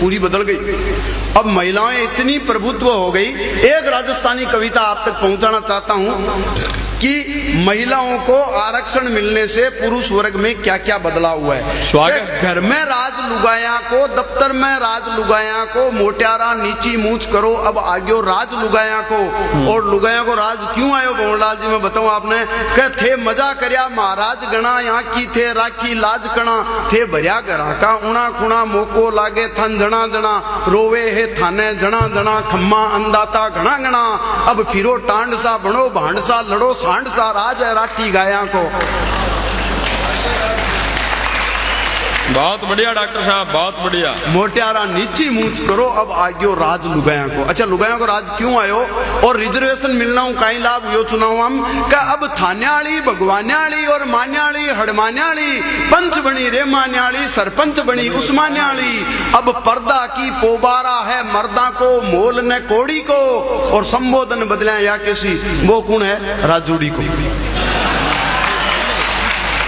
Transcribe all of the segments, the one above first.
पूरी बदल गई। अब महिलाएं इतनी प्रभुत्व हो गई। एक राजस्थानी कविता आप तक पहुंचाना चाहता हूं कि महिलाओं को आरक्षण मिलने से पुरुष वर्ग में क्या क्या बदलाव हुआ है। घर में राज लुगाया को, दफ्तर में राज लुगाया को, मोटियारा नीची मूछ करो अब आगे राज लुगाया को। और लुगाया को राज क्यों आयो भंवरलाल जी मैं बताऊं आपने, कह थे मजा करया महाराज गणा, यहाँ की थे राखी लाज कणा, थे भरिया घरा का उणा खुणा, मोको लागे थन जणा जणा, रोवे है थाने जणा जणा, खम्मा अंदाता घना घना, अब फिरो टांड सा बनो भांड सा, लड़ो सांड सा, राज है राठी गाया को। बहुत बढ़िया डॉक्टर साहब, बहुत बढ़िया। मोटियारा नीची मूछ करो अब आग्यो राज लुगाया को। अच्छा लुगाया को राज क्यों आयो और रिजर्वेशन मिलना हूं कई लाभ यो चुनाव हम का। अब थान्याली भगवान्याली और मान्याली हड़मान्याली, पंच बनी रे मान्याली, सरपंच बनी उस्मान्याली। अब पर्दा की पोबारा है मर्दा को, मोल ने कोड़ी को, और संबोधन बदले या किसी वो कौन है राजूड़ी को,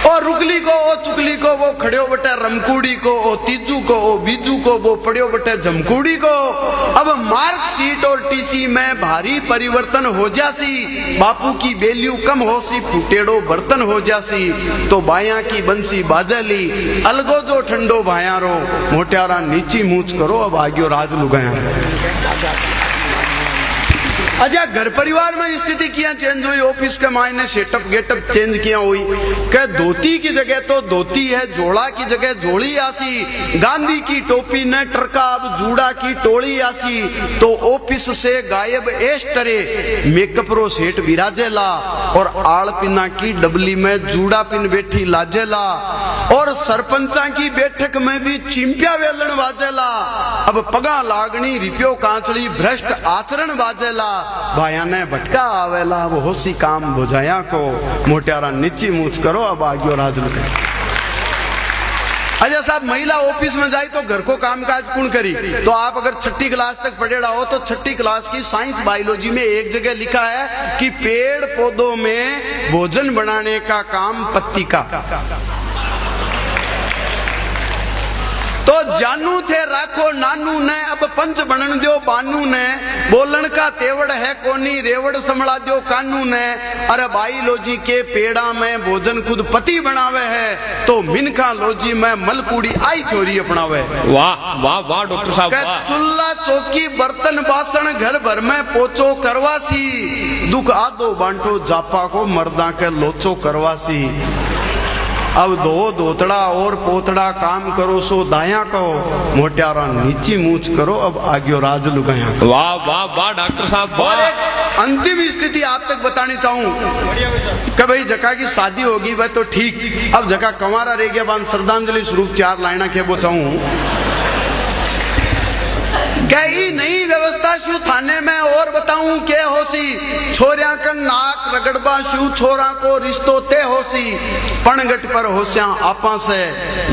और रुकली को, ओ चुकली को, वो खड़ियो बटे रमकूड़ी को, ओ तीजू को, ओ बीजू को, वो पड़ियो बटे जमकूड़ी को। अब मार्कशीट और टीसी में भारी परिवर्तन हो जासी, बापू की वैल्यू कम होसी, फुटेड़ो बर्तन हो जासी, तो बाया की बंसी बाजली, अलगो जो ठंडो भायारो, मोटियारा नीची मूछ करो अब आग्यो राज लुगाया। अच्छा घर परिवार में स्थिति क्या चेंज हुई, ऑफिस के मायने सेटअप गेटअप चेंज किया हुई। क्या धोती की जगह तो धोती है, जोड़ा की जगह जोड़ी आसी, गांधी की टोपी ने टरका अब जूड़ा की टोली आसी, तो ऑफिस से गायब एस्टरे मेकअप रो सेट विराजेला, और आड़ पिना की डबली में जूड़ा पिन बैठी लाजेला, और सरपंचा की बैठक में भी चिंपिया वेलन बाजेला। अब पगा लागनी रिपियो कांचड़ी भ्रष्ट आचरण बाजेला, भाया ने भटका आवेला, वो होसी काम बुझाया को, मोटियारा नीची मूछ करो अब आग्यो राज लुगाया। अच्छा साहब महिला ऑफिस में जाए तो घर को कामकाज कौन करी, तो आप अगर छठी क्लास तक पढ़ेड़ा हो तो छठी क्लास की साइंस बायोलॉजी में एक जगह लिखा है कि पेड़ पौधों में भोजन बनाने का काम पत्ती का। तो जानू थे राखो नानू ने, अब पंच बनन दो बानू ने, बोलन का तेवड़ है कोनी रेवड़ संभला दो कानू ने। अरे बायोलॉजी के पेड़ा में भोजन खुद पति बनावे है, तो मिनखा लोजी में मलकूड़ी आई चोरी अपनावे। वाह वाह वाह डॉक्टर साहब वाह। चूल्हा चौकी बर्तन बासन घर भर में पोचो करवासी, दुख आदो बांटो जापा को मर्दा के लोचो करवासी। अब दो दोतड़ा और पोतड़ा काम करो सो दाया कहो, मोटियारा नीची मूछ करो अब आग्यो राज लुगाया। वाह वाह वाह डॉक्टर साहब। और एक अंतिम स्थिति आप तक बतानी चाहूं कि भाई जका की शादी होगी वह तो ठीक, अब जका कंवारा रह गया बान श्रद्धांजलि स्वरूप 4 लाइना के वो चाहूं क्या ही नई व्यवस्था शू थाने में और बताऊं के होसी, छोरिया का नाक रगड़बा शू छोरा को रिश्तो ते होसी, पणगट पर होस्या आपा से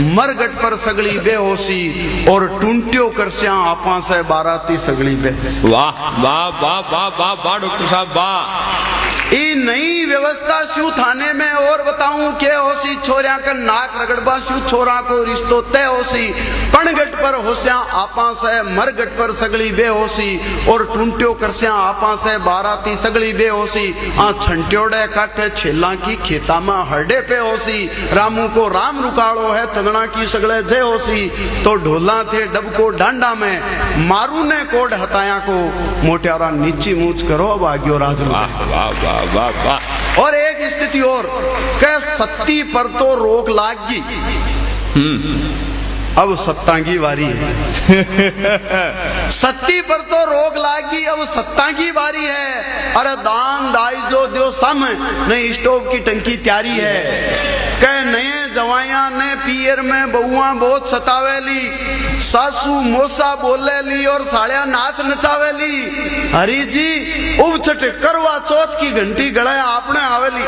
मरगट पर सगली बेहोसी, और टूंटियो करस्या आपा से बाराती सगली बे। वाह वाह वाह वाह वाह वाह डॉक्टर साहब वाह। ई नई व्यवस्था शू थाने में और बताऊं के होसी, छोरिया का नाक रगड़बा शू छोरा को रिश्तो तय होसी, पणगट पर होस्या आपा से मरगट पर सगली बेहोसी, और टूंटियो करस्या आपा से बाराती सगली बेहोसी, आ छंट्योड़े काटे छेला की खेता में हरडे पे होसी, रामू को राम रुकाड़ो है चंदना की सगले जय होसी, तो ढोला थे डब को डांडा में मारू ने कोड हताया को, मोटियारा नीची मूछ करो अब आग्यो राज लुगाया। वाह वाह। और एक स्थिति और के सत्ती पर तो रोक लागी, अब सत्ता की बारी है। सत्ती पर तो रोक लागी अब सत्ता की बारी है। अरे दान दाई जो दो सम नहीं, स्टोव की टंकी तैयारी है। कह नए जवाया ने पियर में बहुआ बहुत सतावेली, सासू मोसा बोलेली और साड़िया नाच नचावेली। हरी जी उबछट करवा चौथ की घंटी गड़ाया आपने आवेली।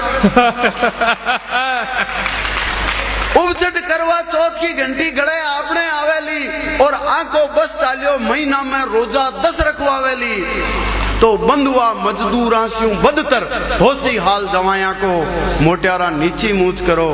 उबचट करवा चौथ की घंटी गड़े आपने आवेली, और आंखों बस चालियो महीना में रोजा 10 रखवावेली। तो बंधुआ मजदूरा स्यूं बदतर होसी हाल जवाया को, मोटियारा नीची मूछ करो।